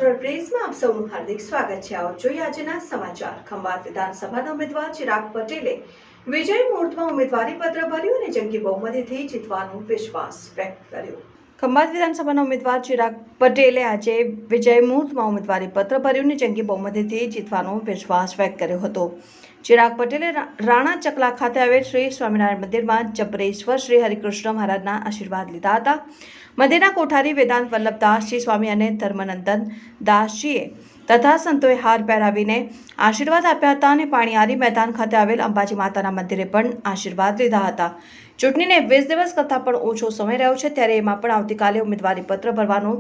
National પ્રેસમાં આપ સૌનું હાર્દિક સ્વાગત છે। આવો જોઈએ આજના સમાચાર। ખંભાત વિધાનસભાના ઉમેદવાર ચિરાગ પટેલે વિજય મુહૂર્તમાં ઉમેદવારી પત્ર ભર્યું અને જંગી બહુમતીથી જીતવાનો વિશ્વાસ વ્યક્ત કર્યો। ખંભાત વિધાનસભાના ઉમેદવાર ચિરાગ પટેલે આજે વિજય મુહૂર્તમાં ઉમેદવારી પત્ર ભર્યું અને જંગી બહુમતીથી જીતવાનો વિશ્વાસ વ્યક્ત કર્યો હતો। ચિરાગ પટેલે રાણા ચકલા ખાતે આવેલ શ્રી સ્વામિનારાયણ મંદિરમાં જબરેશ્વર શ્રી હરિકૃષ્ણ મહારાજના આશીર્વાદ લીધા હતા। મંદિરના કોઠારી વેદાંત વલ્લભદાસજી સ્વામી અને ધર્મનંદન દાસજીએ તથા સંતોએ હાર પહેરાવીને આશીર્વાદ આપ્યા હતા અને પાણીયારી મેદાન ખાતે આવેલ અંબાજી માતાના મંદિરે પણ આશીર્વાદ લીધા હતા। ચૂંટણીને 20 દિવસ કરતાં પણ ઓછો સમય રહ્યો છે, ત્યારે એમાં પણ આવતીકાલે ઉમેદવારી પત્ર ભરવાનો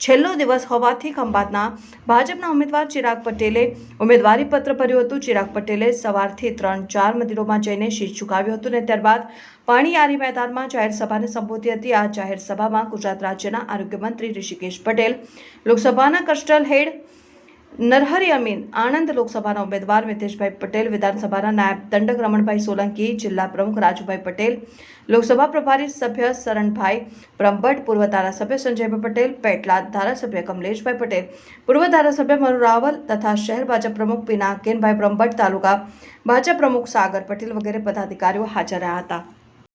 છેલ્લો દિવસ હોવાથી ખંભાતના ભાજપના ઉમેદવાર ચિરાગ પટેલે ઉમેદવારી પત્ર ભર્યું હતું। ચિરાગ પટેલે સવારથી 3-4 મંદિરોમાં જઈને શીશ ઝુકાવ્યું હતું અને ત્યારબાદ પાણીયારી મેદાનમાં જાહેર સભાને સંબોધી હતી। આ જાહેર સભામાં ગુજરાત રાજ્યના આરોગ્ય મંત્રી ઋષિકેશ પટેલ, લોકસભાના કસ્ટલ હેડ નરહરી અમીન, આણંદ લોકસભાના ઉમેદવાર મિતેશભાઈ પટેલ, વિધાનસભાના નાયબ દંડક રમણભાઈ સોલંકી, જિલ્લા પ્રમુખ રાજુભાઈ પટેલ, લોકસભા પ્રભારી સભ્ય શરણભાઈ બ્રહ્મભટ્ટ, પૂર્વ ધારાસભ્ય સંજયભાઈ પટેલ, પેટલાદ ધારાસભ્ય કમલેશભાઈ પટેલ, પૂર્વ ધારાસભ્ય મનુ રાવલ તથા શહેર ભાજપ પ્રમુખ પિનાકેનભાઈ બ્રહ્મભટ્ટ, તાલુકા ભાજપ પ્રમુખ સાગર પટેલ વગેરે પદાધિકારીઓ હાજર રહ્યા હતા।